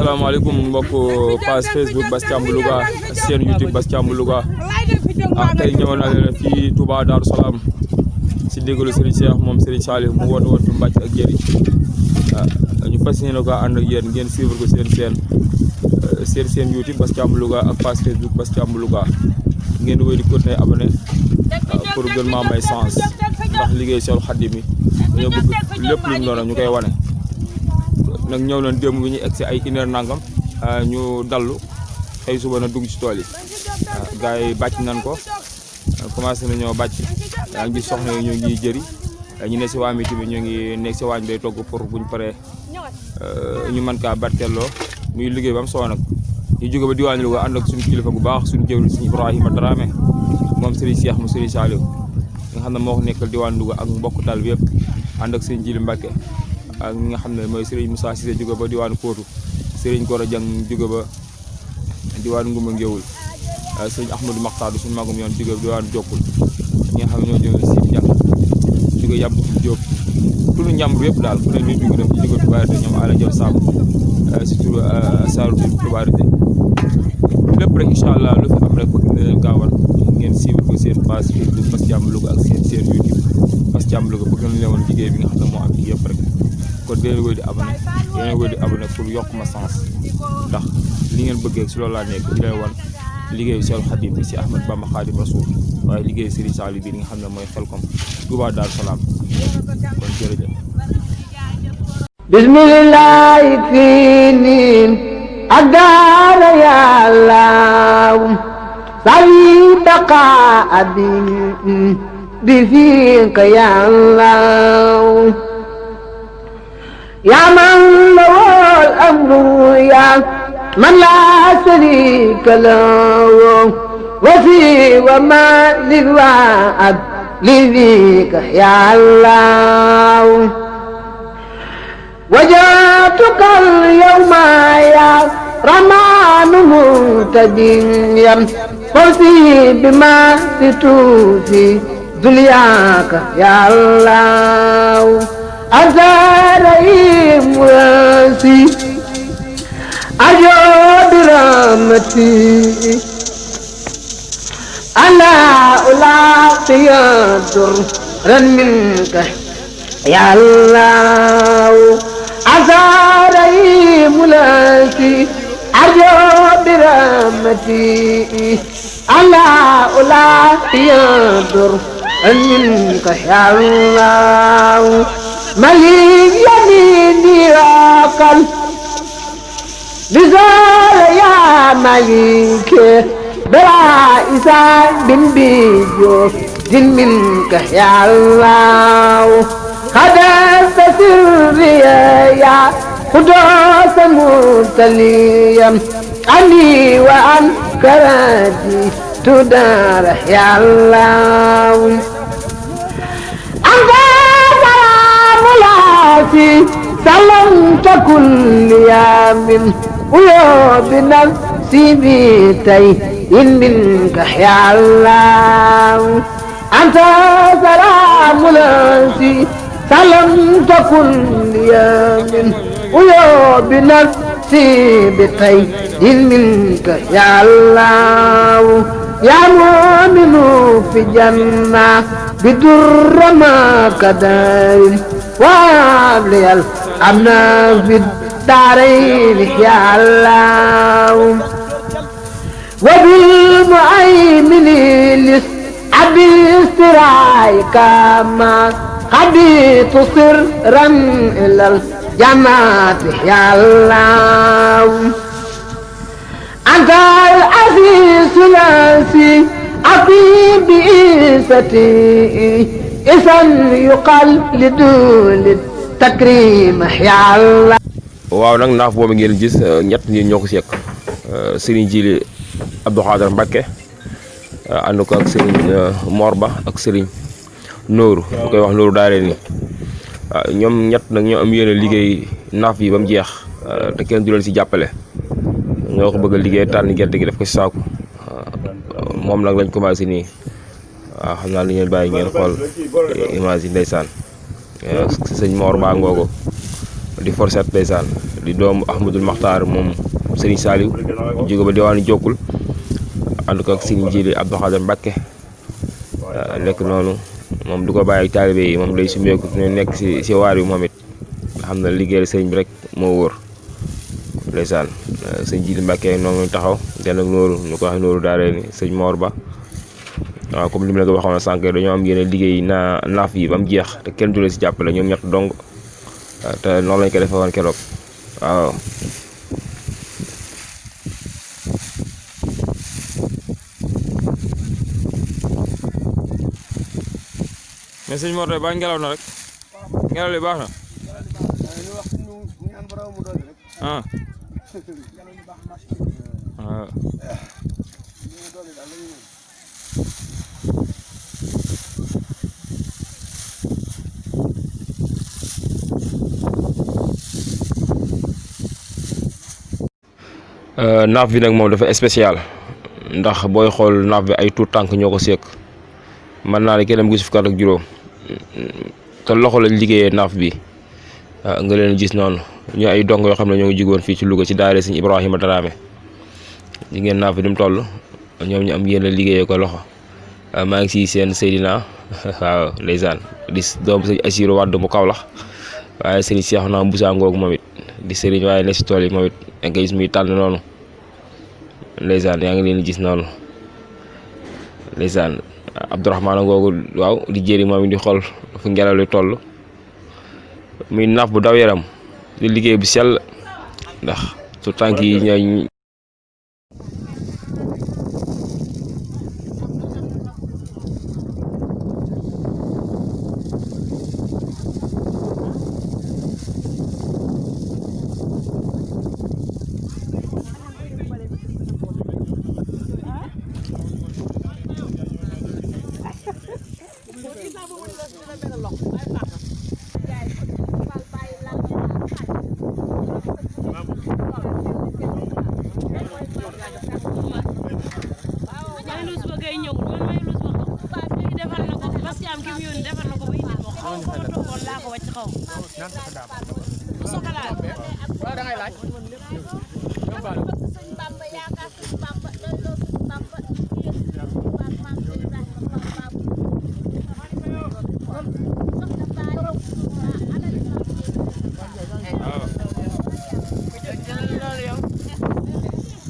asalaamaaleykum mbokk page Facebook Bass Thiam bu Louga seen YouTube Bass Thiam bu Louga tey ñëwoon na leen fii Touba Darou Salam si déglu Serigne Cheikh moom Serigne Saliou mu woote woon fi mbàcc ak jëri ñu fas yéene ko ànd ak yéen ngeen suivre ko seen YouTube Bass Thiam bu Louga ak page Facebook Bass Thiam bu Louga ngeen wéy di continuer abonné pour gën maa may sens ndax liggéey Seexul Xadiim mi dañoo bëgg lépp lu mu doon ñu koy wane. nag ñëw nañ démb bi ñu egg si ay une heure nangam ñu dallu tey suba na dugg ci tool yi gars yi bàcc nañ ko commencé nañoo bàcc yaa ngi gis soxna yi ñu ngi jëri ñu ne si waañ bi tamit ñu ngi nekk si waañ bay togg pour buñ paree ñu mën kaa barkeeloo muy liggéey ba mu soo nag ñu jóge ba diwaan Louga ànd ak suñu kilifa gu baax suñu jëwriñ suñu Ibrahima Dramé moom Serigne Cheikh mu Serigne Saliou nga xam ne moo ko nekkal diwaan Louga ak mbokk taal bi yëpp ànd ak Serigne Jili Mbacke ak ñi nga xam ne mooy Serigne Moussa Cissé jóge ba diwaanu Kootu Serigne Gora Dieng jóge ba diwaanu Ngumba Ngéwul Serigne Ahmadou Makhtar suñu magum yoon jóge ba diwaanu Jokkul ñi nga xam ne ñoo jóge si Dieng jóge yàbb Diop turu njàmbur yëpp daal fu ne ñu jóge dem ci jóge Toubarité ñoom Ala Dior Samb si turu Saaru Toubarité lépp rek incha allah lu fi am rek bëgg na leen gaawal ngeen suivre ko seen page Facebook Bass Thiam bu Louga ak seen YouTube Bass Thiam bu Louga bëgg nañ leen woon liggéey bi nga xam ne moo am ci yëpp rek kon dinañ wéy di abonné pour yokk ma sens ndax li ngeen bëggee si loolu laa nekk di leen wan liggéeyu Seexul Xadiim bi si Ahmad Bamba Xaadim Rasuul waaye liggéeyu Serigne Saliou bi nga xam ne mooy Xelkom Touba Darou Salam kon jërëjëf. bismillahi fiinin addaara yàllaaw sawi baqa abin bi fiika yàllaaw يا من له الأمر يا من لا شريك له وفي وما للوعد لذيك يا الله وجاتك اليوم يا رمان منتجيا فوزي بما ستوفي دنياك يا الله أنت رئيم راسي أجو برحمتي ألا ألاقي درا منك يا الله أنت رئيم راسي أجو برحمتي ألا ألاقي درا منك يا الله مليك يميني وقل بزول يا مليك بلا إسان بن بيجو دين منك يا الله خدست سري يا قدوس متليا عني وعن كراتي تدار يا الله سلمت كل يوم ويوم نفسي بيتي منك يا الله أنت سلام لاسي سلمت كل يوم ويوم نفسي بيتي منك يا الله يا مؤمن في جنة بدر ما كدار وابلي الأمن في الدارين يا الله وبالمؤمن لسعب استرايك ما خبيت سرا إلى الجماعة يا الله أنت العزيز الأسي أطيب بإيستي إذن يقال لدول التكريم يا الله. waaw nag naaf boobu ngeen gis ñett ñi ñoo ko seq Serigne Jili Abdou Khadar Mbacke ànd ko ak Serigne Mor Ba ak Serigne Nooru bu koy wax Nooru daare ni ñoom ñett nag ñoo am yéene liggéey naaf yi ba mu jeex te kenn du leen si jàppale ñoo ko bëgg a liggéey tànn gerte gi def ko si saaku moom nag lañ commencé nii waaw xam naa li ngeen bàyyi ngeen xool image yi ndeysaan sëñ Mor Ba ngoogo di forset ndeysaan di doomu Ahmadul Maxtaar moom Serigne Saliou jóge ba diwaanu Jokkul ànd ko ak Serigne Jili Abdou Khadir Mbacké nekk noonu moom du ko bàyyi ak taalibe yi moom day sumeeku ñu nekk si waar bi moom it xam na liggéeyal sëriñ bi rek moo wóor ndeysaan sëñ Jili Mbacké noonu lañu taxaw den ak Nooru ñu ko waxee Nooru daaree ni sëñ Mor Ba waaw comme li mu la ko waxoon sànq dañoo am yéene liggéey naaf yi ba mu jeex te kenn du leen si jàppale ñoom ñett dong te noonu lañ ko defee woon keroog waaw. mais sëñ Mor tey baa ngelaw na rek ngelaw li baax na ah waaw. naaf bi nag moom dafa spécial ndax booy xool naaf bi ay tuut tànk ñoo ko seek mën naa ne kenn mu gis fukk ak juróom te loxo lañ liggéeyee naaf bi nga leen gis noonu ñu ay dong yoo xam ne ñoo ngi jigoon fii ci Louga ci daara Sëñ Ibrahima Dramé di ngeen naaf bi ni mu toll ñoom ñu am yéen a liggéeyee ko loxo maa ngi si seen Seydina waaw ndeysaan di doom sëñ Assirou Wade mu Kaolack waaye sëriñ Cheikhouna Boussa ngoog moom it di sëriñ waaye ne si tool yi moom it nga gis muy tànn noonu ndeysaan yaa ngi leen gis noonu ndeysaan Abdourahmane ngoogu waaw di jëri moom it di xool fu ngelaw li toll muy naaf bu daw yaram di liggéey bu sell ndax su tànk yi ñooy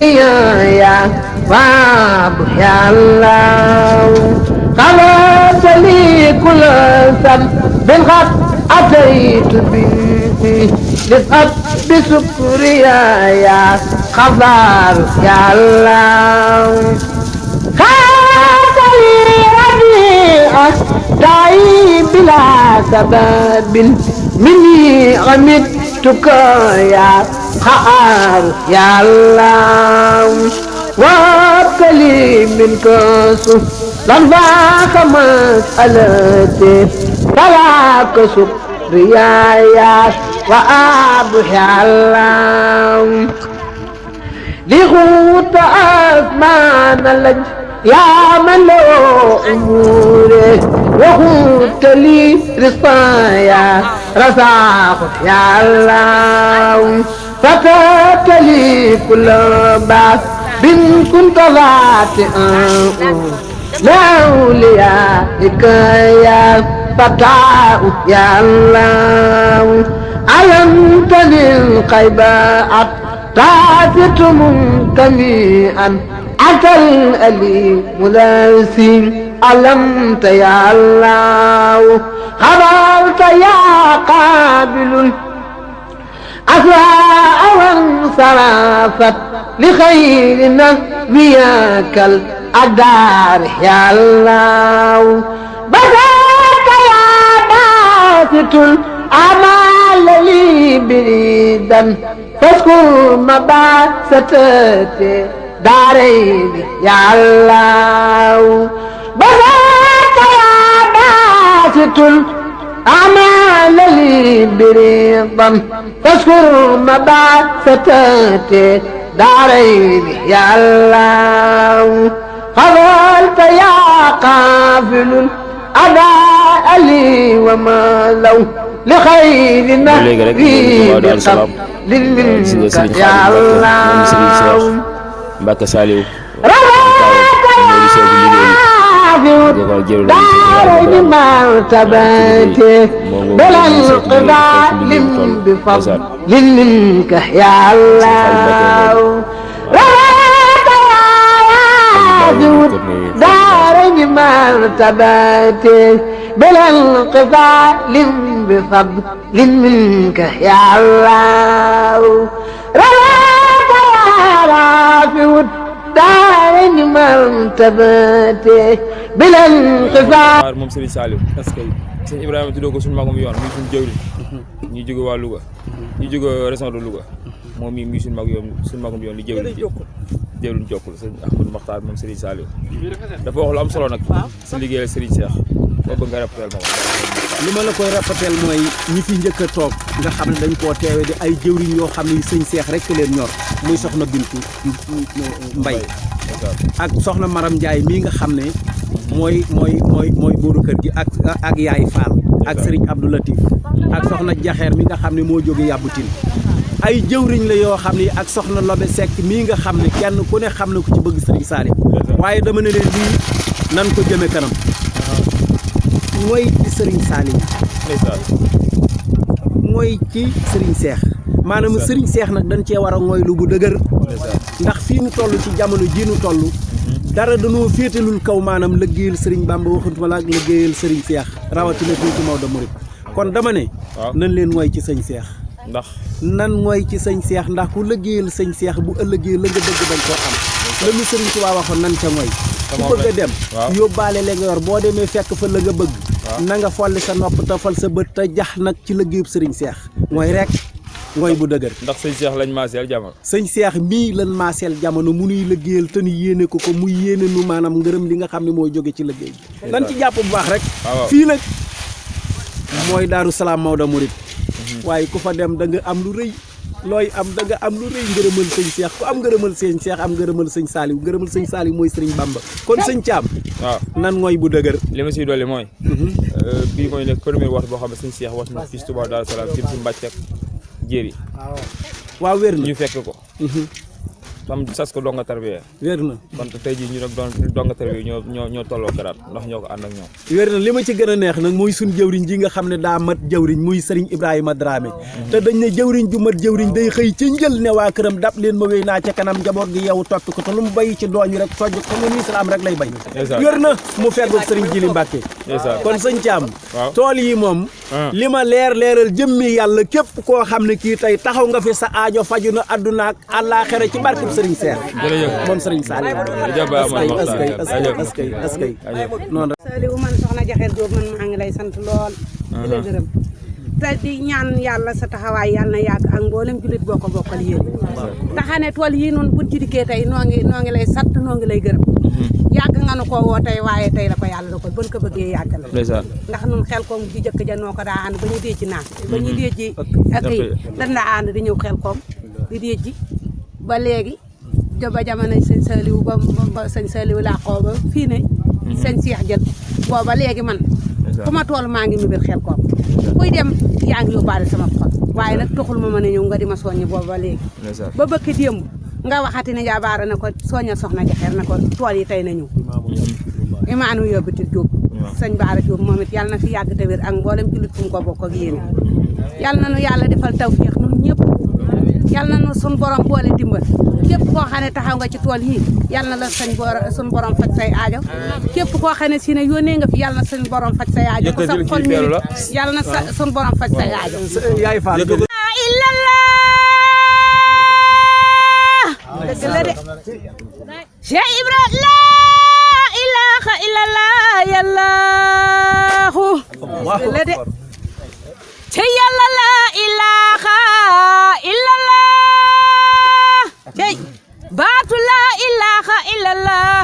يا رب يا الله خلاص لي كل ذنب قد أتيت به لقد بسكريا يا خضار يا الله خلاص لي ربيعك داعي بلا سبب مني عمدتك يا خار يا الله وابتلي منك سهلا ذاك مسألتي فلا كسب ريايا وأبو يا الله لغوت أزمان لج يا من له أموري وغوت لي رصايا رزاق يا الله فتات لي كل بعث بن كنت ذاتئا لأوليائك يا فتاة يا الله علمتني القيبات تعثت منتميئا أتى الأليم لاسين علمت يا الله خبرت يا قابل أسواء وانصرفت لخير نبيك الأدار يا الله بذاك يا باسط الأمال لي بريدا فاذكر مباستي دارين يا الله بذاك يا باسط الأعمال لي بريضا فاذكر مبعثتي دارين يا الله قبلت يا قافل الأداء لي وما لو لخير léegi rek نهري Daaru Salaam gis nga بقبل Serigne يا Khadim Mbacke moom Serigne Cheikh الله Mbacke Saliou رفعت ñoo di seegu liggéey يا ko jëru la دار مرتبته بلا انقضاء بفضل منك يا الله رفعت يا دار مرتبته بلا انقضاء بفضل منك يا الله رفعت يا رافع دار مرتبته بلا انقضاء moom Serigne Saliou parce que sëñ Ibrahima tuddoo ko suñu magum yoon muy suñu jëwriñ ñu jóge waa Louga ñu jóge région de Louga moom mii muy suñu magum yoon li jëwriñ jokkul sëñ Ahmadou Makhtar moom Serigne Saliou dafa wax lu am solo nag si liggéeyal Serigne Cheikh boobu nga répétel ma li ma la koy répétel mooy ñi fi njëkk a toog nga xam ne dañ koo teewe di ay jëwriñ yoo xam ne sëñ Cheikh rek leen ñor muy soxna Bintu Mbay ak soxna Maram Ndiaye mii nga xam ne mooy booru kër gi ak Yaay Fall ak Serigne Abdou Latif ak soxna Jaxeer mi nga xam ne moo jóge Yàbbutin ay jëwriñ la yoo xam ne ak soxna Lobe Seck mii nga xam ne kenn ku ne xam ne ku ci bëgg Serigne Saliou waaye dama ne leen lii nan ko jëme kanam mooy ci Serigne Saliou mooy ci Serigne Cheikh maanaam Serigne Cheikh nag dañ cee war a mooy lu bu dëgër ndax fii nu toll ci jamono jii nu toll dara dañoo féetalul kaw maanaam liggéeyal Serigne Bamba waxantuma la ak liggéeyal Serigne Cheikh rawatina fii ci Maodo Mouride kon dama ne nan leen mooy ci sëñ Cheikh ndax nan mooy ci sëñ Cheikh ndax ku liggéeyal sëñ Cheikh bu ëllëgee la nga bëgg dañ koo am la mu Serigne Touba waxoon nan ca mooy ku bëgg a dem yóbbaale la nga yor boo demee fekk fa la nga bëgg na nga folli sa nopp te fal sa bët te jax nag ci liggéeyub Serigne Cheikh mooy rek mooy bu dëgër ndax sëñ Cheikh lañ maaseel jamono sëñ Cheikh mii lan maaseel jamono mu nuy liggéeyal te ni yéene ko muy yéene nu maanaam ngërëm li nga xam ne mooy jóge ci liggéey bi lan ci jàpp bu baax rek fii nag mooy Daaru Salaam Maodo Mouride waaye ku fa dem da nga am lu rëy looy am da nga am lu rëy ngërëmal sëñ Cheikh ku am ngërëmal sëñ Cheikh am ngërëmal sëñ Saliou ngërëmal sëñ Saliou mooy Serigne Bamba kon sëñ Thiam waaw nan mooy bu dëgër li ma siy dolli mooy bii mooy nekk première waxtu boo xam ne sëñ Cheikh wax na fii Touba Daaru Salaam jëm si mbàcc ak jéeri waaw wér na ñu fekk ko tam sas ko donga tarbiya wér na kon tey jii ñu nag donga tarbiya ñoo tolloo garaat ndax ñoo ko ànd ak ñoom wér na li ma ci gën a neex nag mooy suñ jëwriñ ji nga xam ne daa mat jëwriñ muy Serigne Ibrahima Dramé te dañ ne jëwriñ ju mat jëwriñ day xëy ca njël ne waa këram dab leen ma wéy naa ca kanam njaboot gi yow toppi ko te lu mu bay ci dooñu rek sojj ko nga ni islam rek lay bay wér na mu feggoog Serigne Jili Mbàkke kon sëñ Thiam tool yi moom li ma leeral jëmmi yàlla képp koo xam ne kii tey taxaw nga fi sa aajo faju na àdduna ak àllaaxira ci barkeb Serigne Cheikh moom Serigne Saliou askay noonu rek Saliou man soxna Jaxeer Jóob man maa ngi lay sant lool di la gërëm te di ñaan yàlla sa taxawaay yàlla na yàgg ak mboolem jullit boo ko bokkal yéen taxane tool yi noonu buñ ci dikkee tey noo ngi lay sant noo ngi lay gërëm yàgg nga nu ko woo tey waaye tey la ko yàlla da ko bën ko bëggee yàgg na ndax nun xel koom ji jëkk ja noo ko daa ànd ba ñu dee ci naan ba ñu dee ji ak yi dañ la ànd di ñëw xel koom di dee ji ba léegi ba jamono sëñ Saliou ba sëñ Saliou làqoo ba fii ne sëñ Cheikh jël booba léegi man fu ma toll maa ngi mibir xel koom kuy dem yaa ngi yóbbaale sama xol waaye nag taxul ma mën a ñëw nga di ma soññi booba ba léegi ba bëkk démb nga waxati ne jaabaara na ko soññal soxna Jaxeer na ko tool yi tey na ñëw imaanu yóbbati Jóob sëñ Baara Jóob moom it yàlla na fi yàgg te wér ak mboolem jullit fu mu ko bokk ak yéen yàlla na nu yàlla defal tawfeex nun ñëpp yàlla na nu sun borom boole dimbal képp koo xam ne taxaw nga ci tool yi yàlla na la sun borom faj say aajo képp koo xam ne si ne yónnee nga fi yàlla na sun borom faj say aajo ku sa xol mi yàlla na sun borom faj say aajo yaay Fall dëgg la de Cheikh Ibra la ilaha illallah yallahu la de te yàlla la ilaha illallah tey baatu la ilaha illallah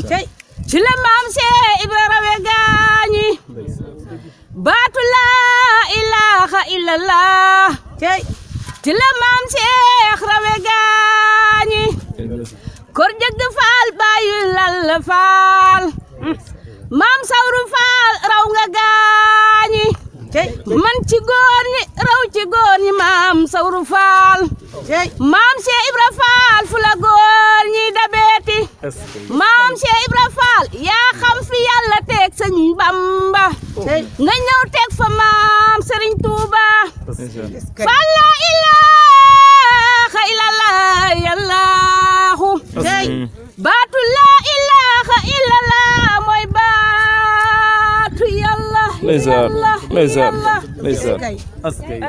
tey ci la maam Cheikh Ibra rawe gaañi baatu la ilaha illallah tey ci la maam Cheikh rawe gaañi kor jëgg faal bàyyi lal faal maam Sawru faal raw nga gaañi man ci góor ñi raw ci góor ñi maam Sawru Faal maam Cheikh Ibra Faal fu la góor ñi dabeeti maam Cheikh Ibra Faal yaa xam fi yàlla teg sëñ Bamba nga ñëw teg fa maam Sëriñ Tuuba fa la ilaha illallah yallaahu baatu la ilaha illallah mooy baatu yàlla ndeysaan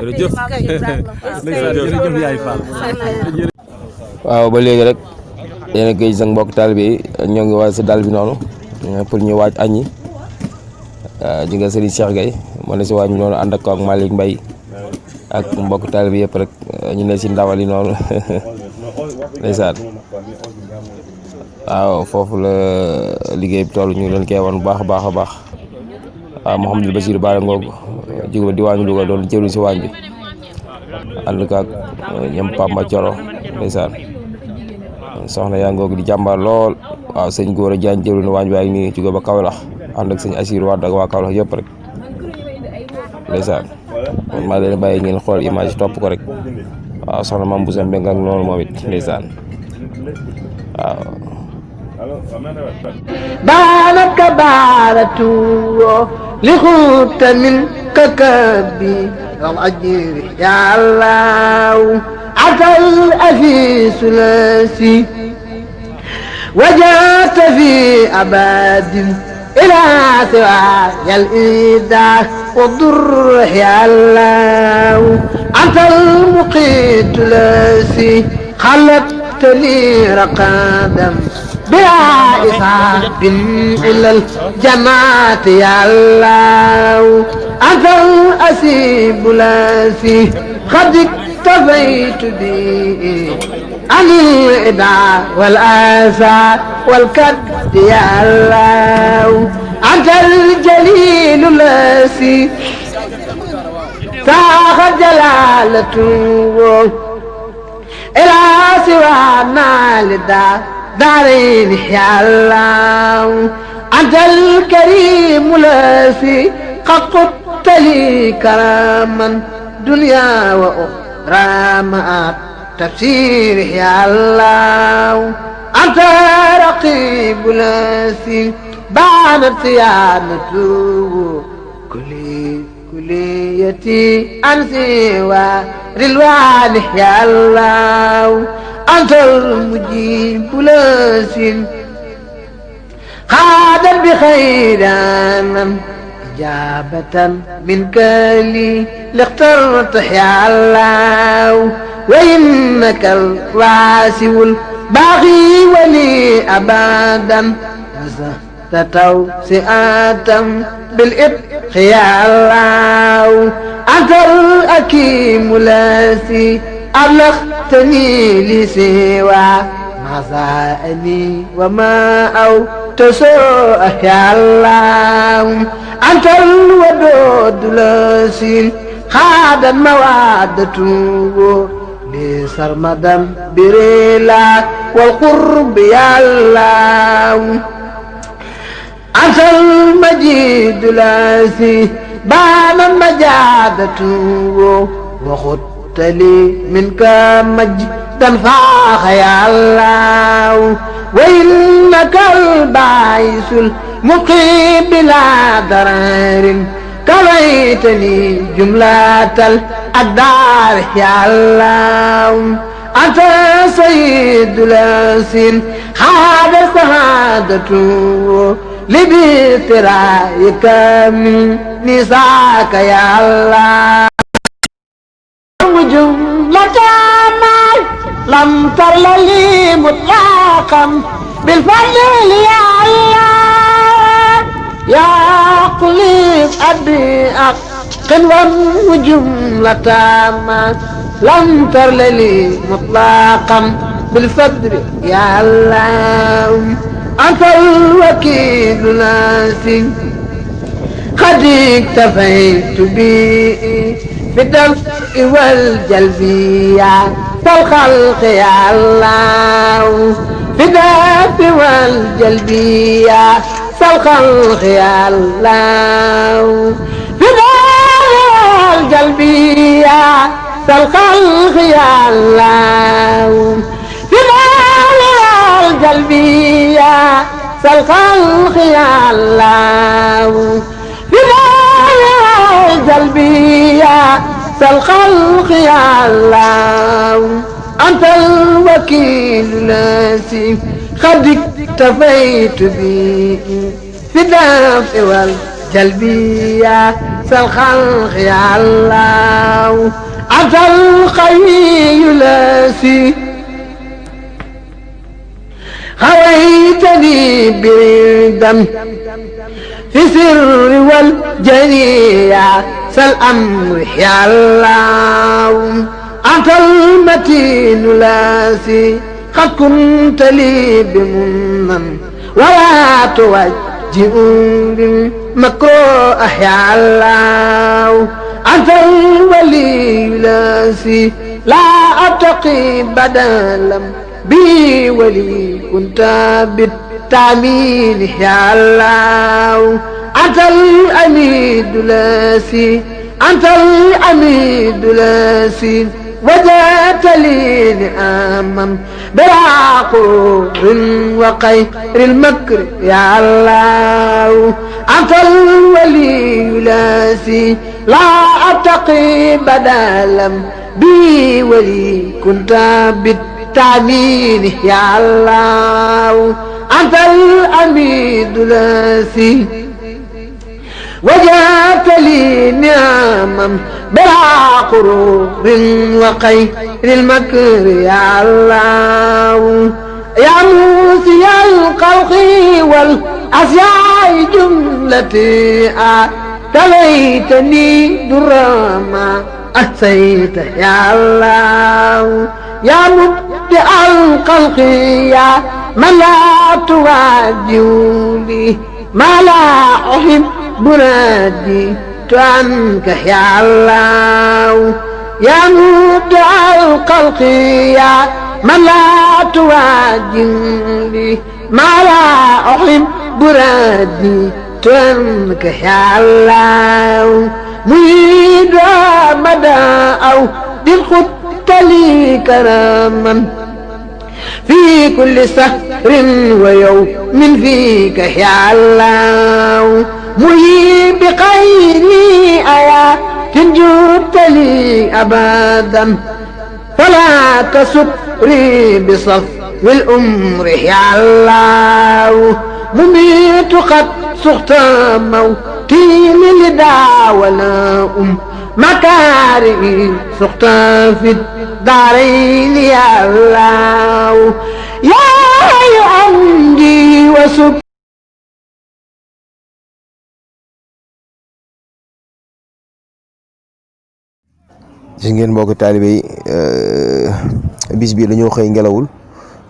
jërëjëf jërëjëf yaay Fall. waaw ba léegi rek yéen a koy sang mbokk taalibe yi ñoo ngi waaj si dal bi noonu pour ñu waaj añi ji nga Serigne Cheikh Gueye moo ne si waaj bi noonu ànd ak Malick Mbaye ak mbokk taalibe yëpp rek ñu ne si ndawal yi noonu ndeysaan waaw foofu la liggéey bi toll ñu ngi leen koy wan bu baax a baax a baax waaw Mouhamadou Bassirou Bara Ngog jóge ba diwaanu Louga doon jëwriñ si waañ bi ànd ak ñoom Pamba Coro ndeysaan soxna yaa ngoog di jàmbaar lool waaw sëñ Góora Jaañ jëwriñ waañ bi ak nii jóge ba Kaolack ànd ak sëñ Assirou Wade ak waa Kaolack yëpp rek ndeysaan man maa leen bàyyi ngeen xool image topp ko rek waaw soxna Mame Boussa Mbeng ak noonu moom it ndeysaan waaw بارك بارته لخوت من ككبي الأجير يا الله عطى الأفي ثلاثي وجاءت في أباد إلى سواي الإيداع والضر يا الله أنت المقيت لاسي خلقت لي رقادا بلا إصاب إلا الجماعة يا الله أنت الأسيب لاسي قد اكتفيت بي عن الإدعاء والآسى والكد يا الله أنت الجليل لاسي ساخ جلالته إلى سوانا لدار دارين يا الله أنت الكريم الذي قد قدت لي كراما دنيا وأخرى مع تفسير يا الله أنت رقيب الذي بانت صيانته كليتي أنسي ورلوان يا الله أنت المجيب لاسين خادا بخيرانا إجابة منك لي لاخترت يا الله وإنك الواسع الباغي ولي أبدا توسئة بالإبق يا الله أنت الأكيم الذي أبلغتني لسوى مزائني وما أو تسوء يا الله أنت الودود الذي خاد موادته لي سرمدا بريلا والقرب يا الله أنت المجيد الذي بان مجادته وخدت لي منك مجدا فاخ يا الله وإنك الباعث المقيم بلا ضرر كويتني جملة الأقدار يا الله أنت سيد الأسين خاد سعادته لبترايك من نساك يا الله جملة ما لم تر لي مطلقا بالفضل يا الله يا قليب أبي أقل وجملة ما لم تر لي مطلقا بالفضل يا الله أنت الوكيل ناسي قد اكتفيت بي في الدفء والجلبية كالخلق يا الله في الدفء والجلبية كالخلق يا الله في الدفء والجلبي يا ذا الخلق يا الله بنار والجلبي يا ذا الخلق يا الله بنار والجلبي يا ذا الخلق يا الله أنت الوكيل الذي قد اكتفيت به في الدفع والجلب يا ذا الخلق يا الله أنت القوي الذي خويتني بالدم في سر والجني يا ذا الأمر يا الله أنت المتين الذي قد كنت لي بمنن ولا توجه بالمكروه يا الله أنت الولي الذي لا أتقي بدلا بي ولي كنت بالتعميل يا الله أنت الأميد الذي أنت الأميد الذي وجدت لي نعما بلا قرور وخير المكر يا الله أنت الولي الذي لا أتقي بدلا بي ولي كنت بالتعميل يا الله أنت الأميد الذي وجدت لي نعما بلا قرور وخير المكر يا الله يا موسي الخلق والأشياء جملتي تليتني درما أحسيت يا الله يا مبدع الخلق يا من لا تواجهني ما لا أحب بنادي عنك يا الله يا مبدع الخلق يا من لا تواجهني ما لا أحب بنادي عنك يا الله مريد مدى أو بالخط لي كراما في كل سهر ويوم فيك يا الله مهيب بخيري آيات جدت لي أبدا فلا تسكري بصف الأمر يا الله مميت قد سخت موتي للدى ولا مكاري سخت في الدارين يا الله يا عندي وسك gis ngeen mbokk taalibe yi bis bii dañoo xëy ngelawul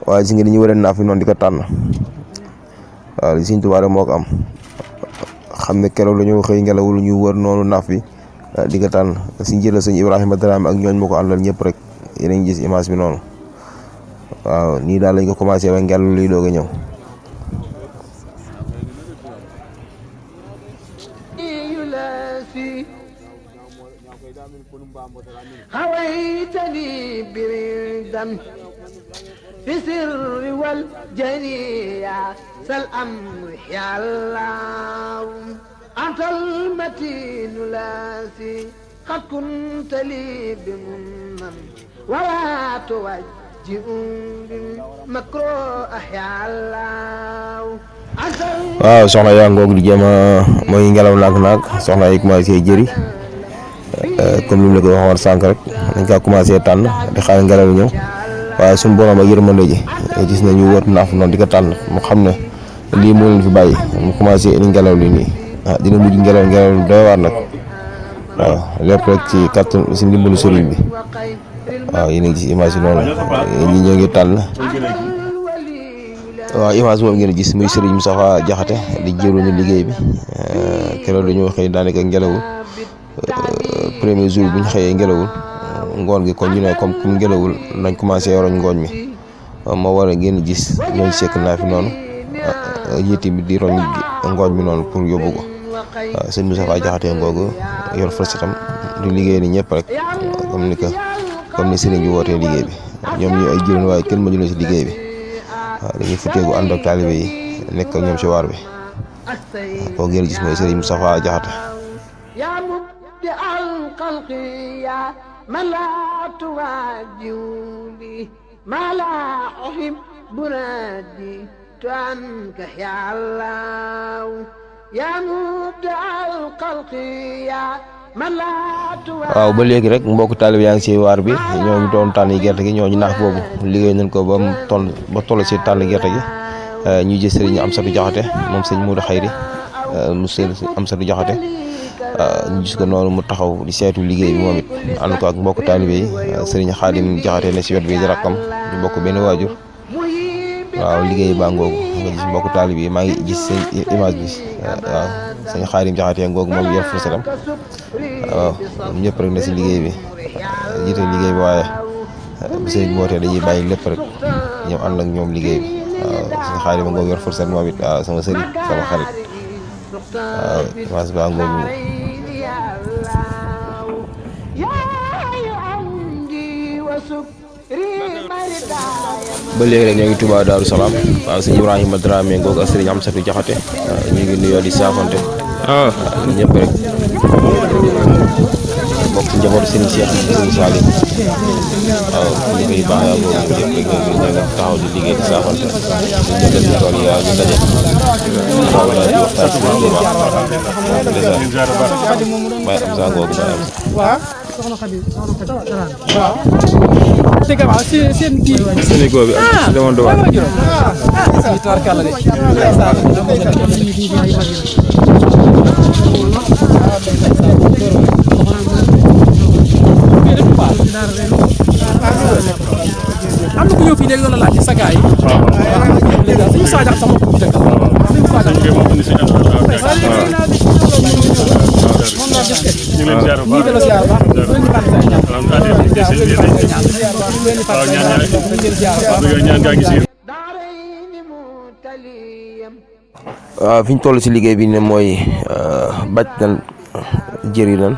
waaye gis ngeen dañu war a naaf noonu di ko tànn waaw li Sëñ Tuubaa rek moo ko am xam ne keroog dañoo xëy ngelawul ñu wër noonu naaf bi di ko tànn si jëla sëñ Ibrahima Dramé ak ñooñ ma ko àndal ñëpp rek yéen a ngi gis image bi noonu waaw nii daal lañ ko commencé waaye ngelaw liy doog a ñëw خويتني بردا في سر والجني يا ذا الأمر يا الله أنت المتين الذي قد كنت لي بمنن ولا توجه بالمكروه يا الله waaw soxna yaa ngoog di jéem a mooy ngelaw naag soxna yi commencé jëri comme ni mu la ko waxoon sànq rek dañ kaa commencé tànn di xaar ngelaw li ñëw waaye suñu borom ak yërmande ji gis nañu wër naaf noonu di ko tànn mu xam ne lii moo leen fi bàyyi mu commencé indi ngelaw li nii dina mujj ngelaw lu doy waar nag waaw lépp rek ci kàttan si ndimbalu sëriñ bi waaw yéen a ngi gis image yi noonu ñi ñoo ngi tànn waaw image boobu ngeen gis muy sëriñ Moustapha Diakhaté di jëruñu liggéey bi keroog dañoo xëy daanaka ngelawul premier jour bi ñu xëyee ngelawul ngoon gi kon ñu ne comme ngelawul nañ commencé roñ ngooñ mi moo war a ngeen gis ñooñ sekk naa fi noonu yéeti bi di roñ ngooñ mi noonu pour yóbbu ko sëñ Moustapha Jaxate ngoogu yor fërsatam di liggéey ni ñëpp rek comme ni sëriñ bi wootee liggéey bi ñoom ñu ay jëriñ waaye kenn mënu leen si liggéey bi waaw dañuy futteeku ànd ak taalibe yi nekk ak ñoom si waar bi koo ngeen gis mooy sëriñ Moustapha Jaxate من لا تواجهني ما لا أحب بنادي عنك يا الله يا مبدع الخلق يا من لا تواجهني waaw ba léegi rek mbokk taalibe yaa ngi si waar bi ñoo ngi doon tànn gerte gi ñoo ñu naax boobu liggéey nañ ko ba mu toll si tànn gerte gi ñu gis sëriñ Amsatu Jaxate moom sëñ Modou Xayri mu sëriñ Amsatu Jaxate ñu gis ko noonu mu taxaw di seetu liggéey bi moom it ànd ko ak mbokk taalibe yi sëriñ Xaadim Jaxate ne si wet bi di rakkam ñu bokk benn waajur waaw liggéey baa ngoogu nga gis mbokk taalibe yi maa ngi gis seen image bi waaw sëriñ Xaadim Jaxate ngoogu moom yor fursatam waaw ñëpp rek ne si liggéey bi jiite liggéey bi waaye bu sëriñ wootee dañuy bàyyi lépp rek ñëw ànd ak ñoom liggéey bi waaw sëriñ Xaadim ngoogu yor fursat moom it waaw sama sëriñ sama xarit waaw image baa ngoogu ba léegi rek ñoo ngi Touba Darou Salaam waaw sëñ Ibrahima Dramé ngoog ak sëriñ Amsatu Jaxate ñu ngi nuyoo di saafante ñëpp rek bokk njabootu sëriñ Cheikh sëriñ Salim waaw ñu koy baax yaa boobu ñëpp rek ñoo ngi taxaw di liggéey di saafante ñu dem ci tool yi ñu daje waaw di waxtaan ci Touba Baye Amsa ngoogu Baye Amsa soxna Xadi waaw dëgg waaw seen kii Sénégal bi ak demoon do ci tubarkalla de am na ku ñëw fii léegi doon la laaj sa gaay yi suñu saajax sama ko dëgg suñu saajax ñu leen ziar bu waaw fi ñu toll si liggéey bi ne mooy bàcc nañ jëri nañ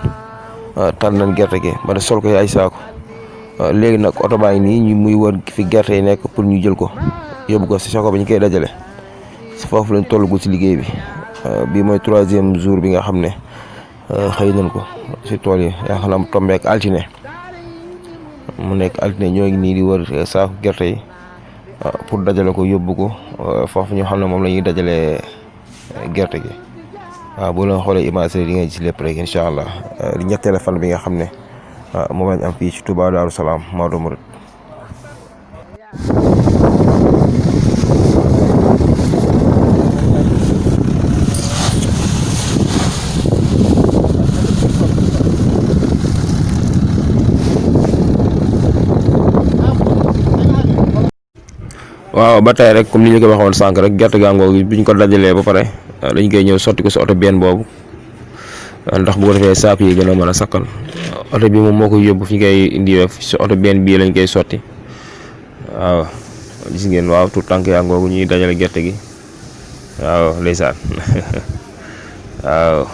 tànn nañ gerte gi ba sol ko ay saako léegi nag oto baa ngi nii ñu muy wër fi gerte yi nekk pour ñu jël ko yóbbu ko si saako ba ñu koy dajale si foofu lañ tollagul si liggéey bi bii mooy 3e jour bi nga xam ne xëy nañ ko si tool yi yaakaar naa mu tombé ak altine mu nekk altine ñoo ngi nii di wër saako gerte yi pour dajale ko yóbbu ko foofu ñu xam ne moom la ñuy dajalee gerte gi waaw boo leen xoolee image di nga gis lépp rek incha allah di ñetteelu fan bi nga xam ne moom lañ am fii ci Touba Darou Salaam Maodo Mouride. waaw ba tey rek comme ni ñu ko waxoon sànq rek gerte gàngoo gi bi ñu ko dajalee ba pare dañ koy ñëw sotti ko si oto benn boobu ndax bu ko defee saako yi gën a mën a sakkan oto bi moom moo koy yóbbu fi ñu koy indi si oto benn bii lañ koy sotti waaw gis ngeen waaw tout tànk yaa ngoogu ñuy dajale gerte gi waaw ndeysaan waaw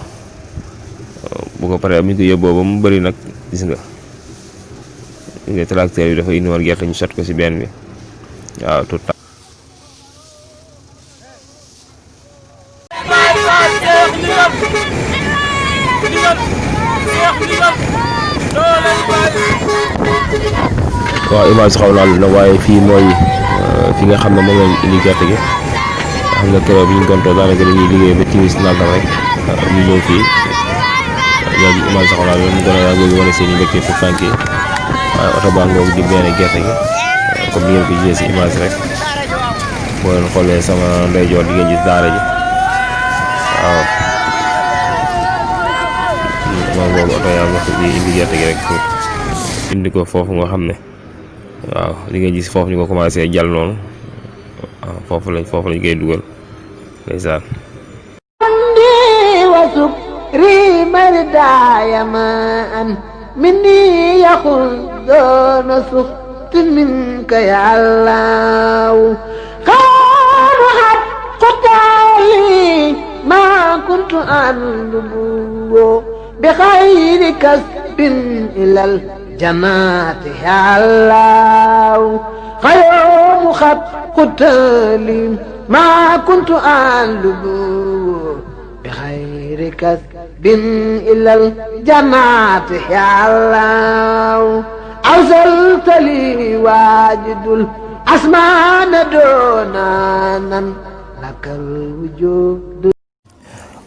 bu ko paree mi ngi ko yóbboo ba mu bëri nag gis nga tracteur bi dafa indi woon gerte ñu sotti ko si benn bi waaw tout temps waaw image xaw naa la waaye fii mooy fi nga xam ne moom lañ indi gerte gi xam nga keroog bi ñu gontoo daanaka dañuy liggéey ba timis nangam rek ñu ñëw fii ñoo gi image xaw naa la mu gën a yàgg wane seen i mbégte fu tànk yi waaye oto baa ngoogu di benn gerte gi comme ni ngeen ko gisee si image rek boo leen xoolee sama ndeyjoor di ngeen gis daara ji waaw moom boobu oto yaa nga di indi gerte gi rek indi ko foofu nga xam ne waaw li ngeen gis foofu ñu ko commencé jàll noonu waaw foofu lañ koy dugal ndeysaan وسكري مرداي ماء مني يخل دون سخط منك يا الله قال حق قالي ما كنت أنبو بخير كسب إلى الجنات يا الله خيوم خط قتالي ما كنت أنبو بخير كسب إلى الجنات يا الله أوصلت لي واجد الأسمان دونانا لك الوجود.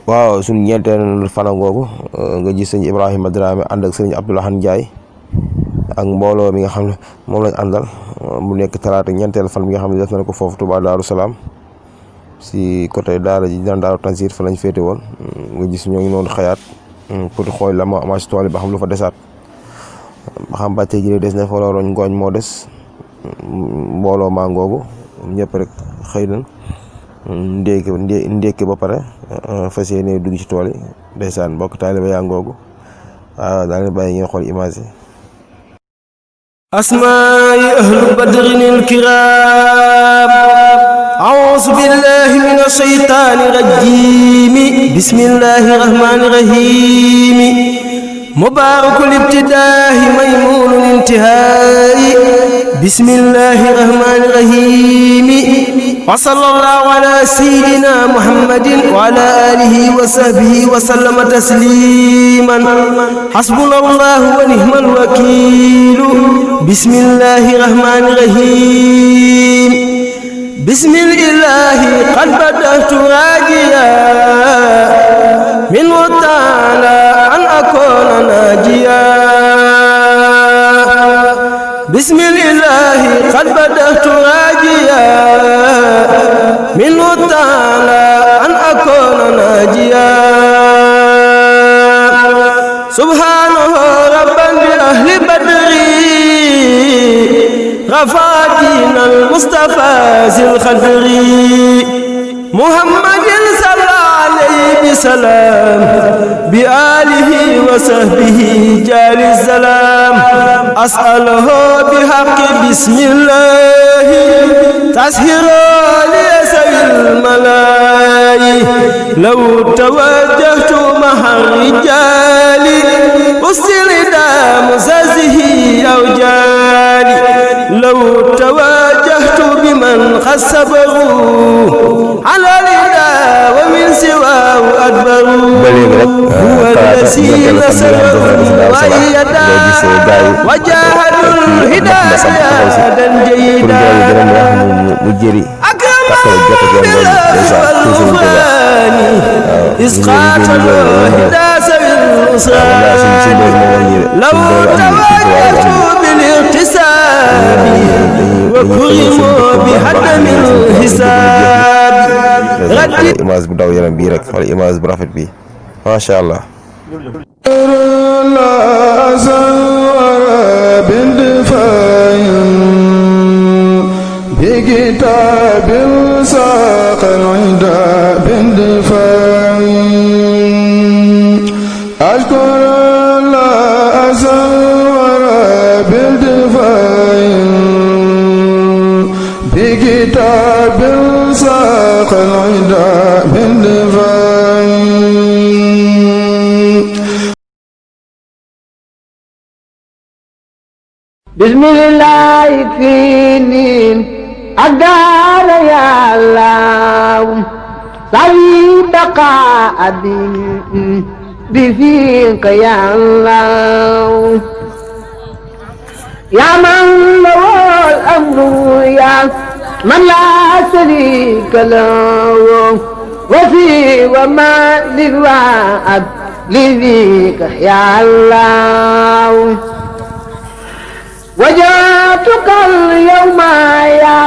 waaw suñu ñeenteelu fana googu nga gis sëñ Ibrahima Dramé ànd ak sëñ Abdoulahan Ndiaye ak mbooloo mi nga xam ne moom lañ àndal mu nekk talaata ñeenteelu fan bi nga xam ne def nañ ko foofu Touba Darou Salaam si côté daara ji daan Daaru Tanzir fa lañ féete woon nga gis ñoo ngi noonu xayaat pour xool la moo amaat si tool yi ba xam lu fa desaat ba xam bàccee ji des na fa la roñ ngooñ moo des mbooloo maa ngoogu ñëpp rek xëy na ndéeki ba pare fas yéene dugg ci tool yi ndeysaan mbokk taaliba yaa ngoogu waaw daal di bàyyi ngeen xool image yi. asmaa'i ahlu badrinil kiraam a'uuzu billaahi mina shaytaani rajiim bismillaahi rahmaani rahiim mubaarakul ibtidaa'i maymuunul intihaa'i bismillaahi rahmaani rahiim wa sallallaahu alaa sayyidinaa Muhammadin wa alaa aalihi wa sahbihi wa sallama tasliiman hasbunallaahu wa ni'mal wakiil bismillaahi rahmaani rahiim bismillaahi qad bada'tu raajiyan minhu ta'aalaa an akuuna naajiyan bismillaahi qad bada'tu raajiyan minhu ta'aalaa an akuuna naajiyan subhaanahu rabban bi ahli badri رفع دين المصطفى ذي الخدر محمد صلى عليه بسلام بآله وصحبه جار السلام أسأله بحق بسم الله تسهر ليسوي الملاي لو توجهت مع الرجال أسل دام زازه أو جالي لو تواجهت بمن خسبه على الهدى ومن سواه أدبر هو الذي نصره وأيده وجاهدوا الهداية جيدا أكرم بالله والغفران إذ قاتلوا هدى سبيل النصران لو تواجهت بالاغتساب وكرموا بهدم الحساب image bu daw yaram bii rek wala image bu rafet bi masha Allah بكتاب ساق العدا باندفاع أشكر الله أزور باندفاع بكتاب ساق العدا باندفاع بسم الله يكفيني أقدار يا الله سعي بقاء بفيك يا الله يا من له الأمر يا من لا شريك له وفي وما للوعد لذيك يا الله وجاتك اليوم يا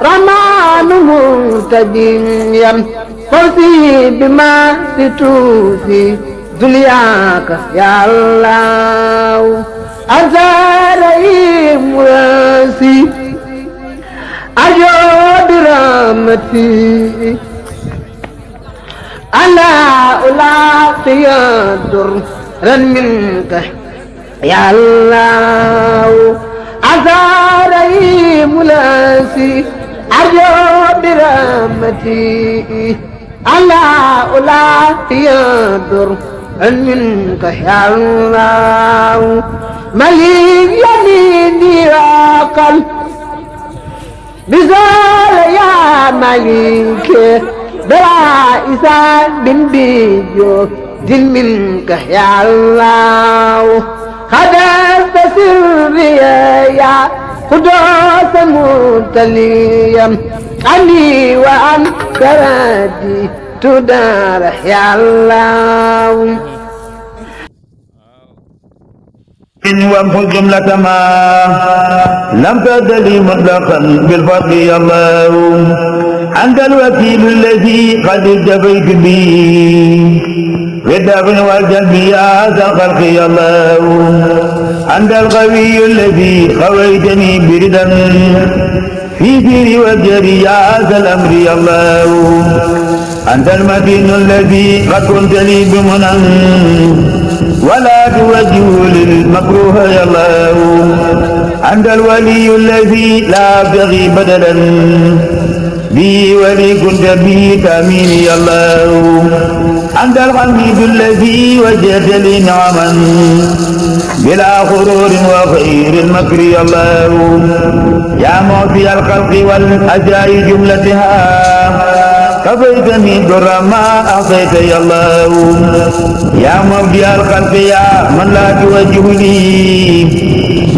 رمان مرتديا فوزي بما ستوفي دنياك يا الله أنت رئيم راسي أجو برحمتي ألا ألاقي درا منك يا الله عذاري ملاسي أرجو برحمتي ألا أولا يدر منك يا الله مليك يميني وقل بزال يا مليك بلا إسان بن بيجو دل منك يا الله خدست سري يا قدوس متليا عني وعن كرادي تدار يا الله وامحو جملة ما لم تدلي مطلقا بالفضل يا الله أنت الوكيل الذي قد التفيت به بالدفن والجلب يا ذا الخلق يا الله أنت القوي الذي خويتني بردا في سيري والجري يا ذا الأمر يا الله أنت المتين الذي قد كنت لي بمنى ولا توجه للمكروه يا الله أنت الولي الذي لا أبتغي بدلا بي ولي كنت به تأمين يا الله أنت الحميد الذي وجدت لي نعما بلا غرور وخير المكر يا الله يا معطي الخلق والأجاء جملتها كفيتني در ما أعطيت يا الله يا مبدي الخلق يا من لا توجه لي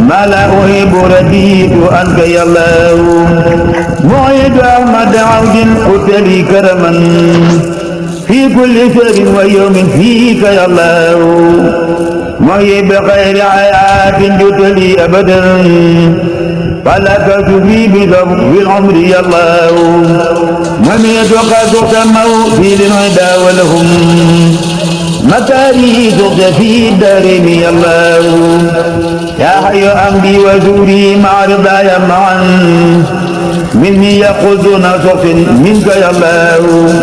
ما لا أحب رديت أنت يا الله معيد أحمد عود قلت لي كرما في كل شهر ويوم فيك يا الله معيد بخير حياة جئت لي أبدا فلك في بذنب العمر يا الله وميت قد سموا في للعدا ولهم مكاري تغت في الدارين يا الله يا حي أمري وزوري مع رضاي معا مني يقودون صف منك يا الله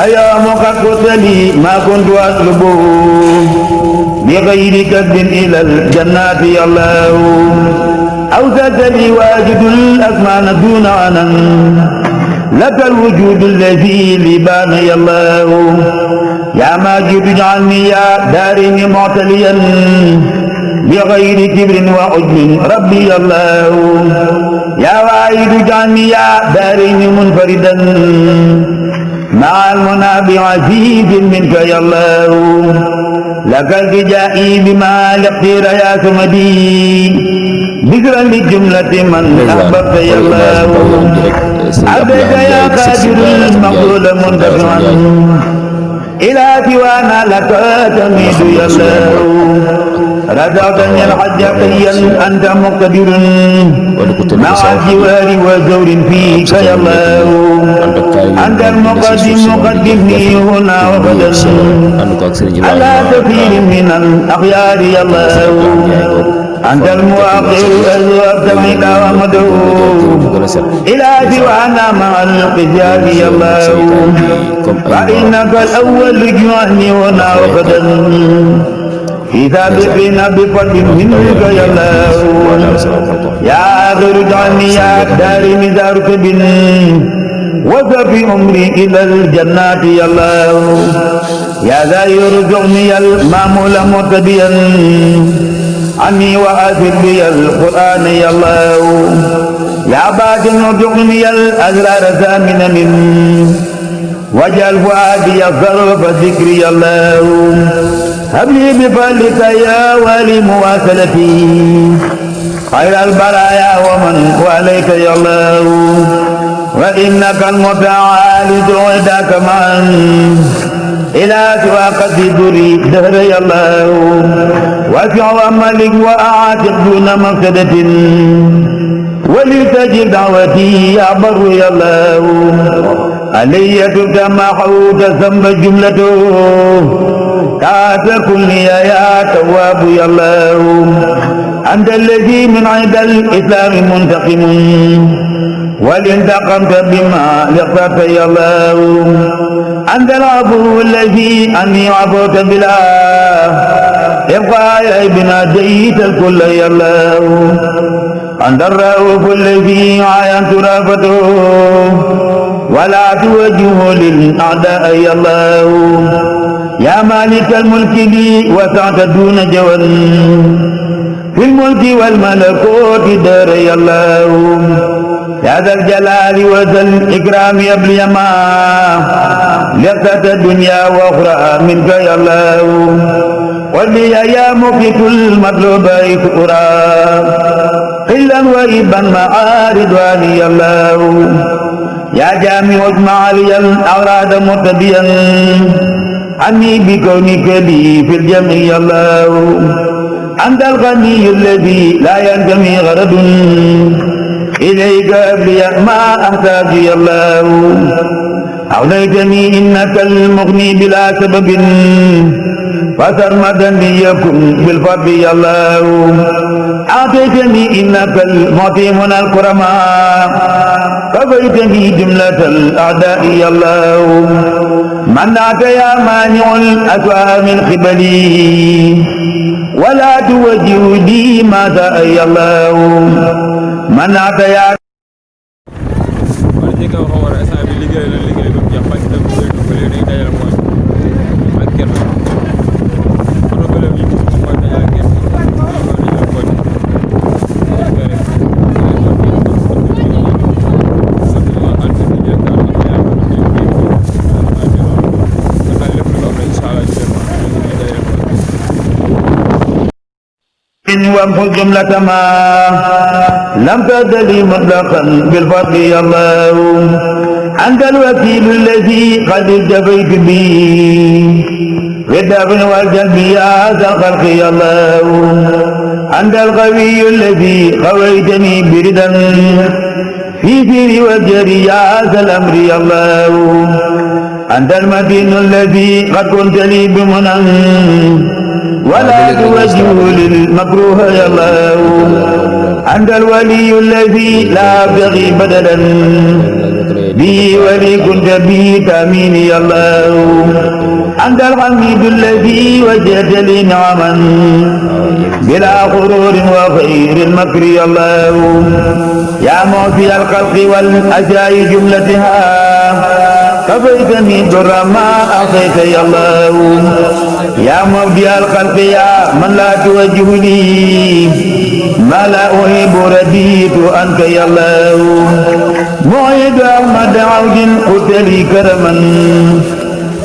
يا مقدس لي ما كنت أطلبه بغير كذب إلى الجنات يا الله أوزت لي واجد الأزمان دون عنن لك الوجود الذي لبان يا الله يا ماجد اجعلني يا دارين معتليا بغير كبر وعجب ربي يا الله يا واحد اجعلني يا دارين منفردا مع المنى بعزيز منك يا الله لك التجائي بما الاختير يا سمدي ذكرا لجملة من أحببت يا الله عبدك يا قادر المقبول منتفعا إلى سوانا لك تميد يا الله رزقتني الحج قيا أنت مقتدر مع الجوار وزور فيك يا الله أنت المقدم مقدمني هنا وغدا على كثير من الأخيار يا الله أنت المؤخر أزواج منك ومدعو إلى سوانا مع القجار يا الله فإنك الأول جوعني هنا وغدا في سابقنا بفضل منك يا الله يا آخر جعلني يا دار مدار كبن وفي عمري إلى الجنات يا الله يا ذا يرزقني المامول مهتديا عني وآثر بي القرآن يا الله يا باطن ارزقني الأسرار ثامنا من واجعل فؤادي يصرف ذكري يا الله هب لي بفضلك يا والي مواصلتي خير البرايا ومن وعليك يا الله وإنك المتعال تعدك معا إلى سواك الدري دهر يا الله واسع وملك وأعاتق دون مفسدة ولتجب دعوتي يا بر يا الله علي تبت ما حوت ذنب جملته كات كل يا تواب يا الله أنت الذي من عند الإسلام منتقم والانتقمت بما لقيت يا الله أنت العفو الذي أني عفوت بلا إبقاء ابنا ديت الكل يا الله أنت الرؤوف الذي عاينت رافته ولا توجه للأعداء يا الله يا مالك الملك لي وسعت دون جوال في الملك والملكوت دار يا الله يا ذا الجلال وذا الإكرام يا ابن يما لقت الدنيا وأخرى منك يا الله ولي يا مقيت المطلوب شكرا قلا وإبا مع رضواني يا الله يا جامع اجمع لي الأوراد مرتديا عني بكونك لي في الجمع يا الله أنت الغني الذي لا ينتمي غرض إليك أبلي ما أحتاج يا الله أغنيتني إنك المغني بلا سبب فسرمدا ليكن بالفضل يا الله أعطيتني إنك المعطي من الكرماء كفيتني جملة الأعداء يا الله منعت يا مانع الأسوأ من قبلي ولا توجه لي ما شاء يا الله منعت يا وامحو جملة ما لم تدلي مطلقا بالفضل يا الله أنت الوكيل الذي قد اجتبيت به في الدفن والجلب يا ذا الخلق يا الله أنت القوي الذي قويتني بردا في سيري والجري يا ذا الأمر يا الله أنت المتين الذي قد كنت لي بمنى ولا توجه للمكروه يا الله أنت الولي الذي لا أبتغي بدلا به ولي كنت به تأمين يا الله أنت الحميد الذي وجهت لي نعما بلا غرور وخير المكر يا الله يا معطي الخلق والأشياء جملتها كفيتني در ما أعطيت يا الله يا مبدي الخلق يا من لا توجه لي ما لا أحب رديت أنت يا الله معيد أحمد عود قلت لي كرما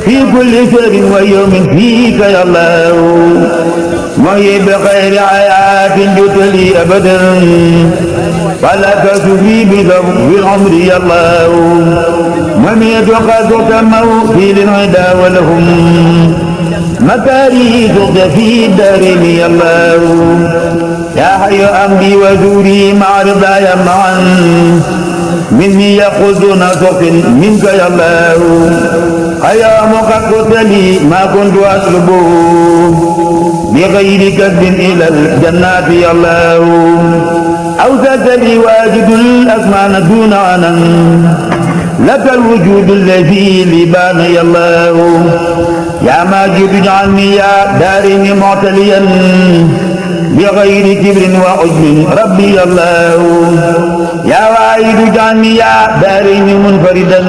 في كل شهر ويوم فيك يا الله معيد خير حياة جئت لي أبدا فلا تسفي في العمر يا الله وميت قدرك موتي للعدا ولهم مكاري تغد في الدارين يا الله يا حي أمري وزوري مع رضاي معا مني يأخذون سخط منك يا الله قيام قد قلت لي ما كنت أطلبه بغير كسب إلى الجنات يا الله أوسط لي واجد الأسمان دون عنا لك الوجود الذي لبان يا الله يا ماجد اجعلني يا دارني معتليا بغير كبر وعجب ربي يا الله يا واحد اجعلني يا دارني منفردا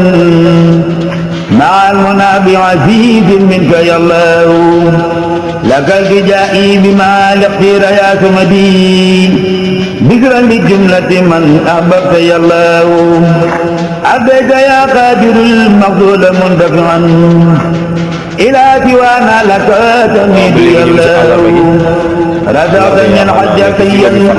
مع المنى بعزيز منك يا الله لك التجائي بما الاختير يا سمدي ذكرا لجملة من أحببت يا الله عبدك يا قادر المغفول مندفعا إلى سوانا لك تميد يا الله رزقتني الحج سيا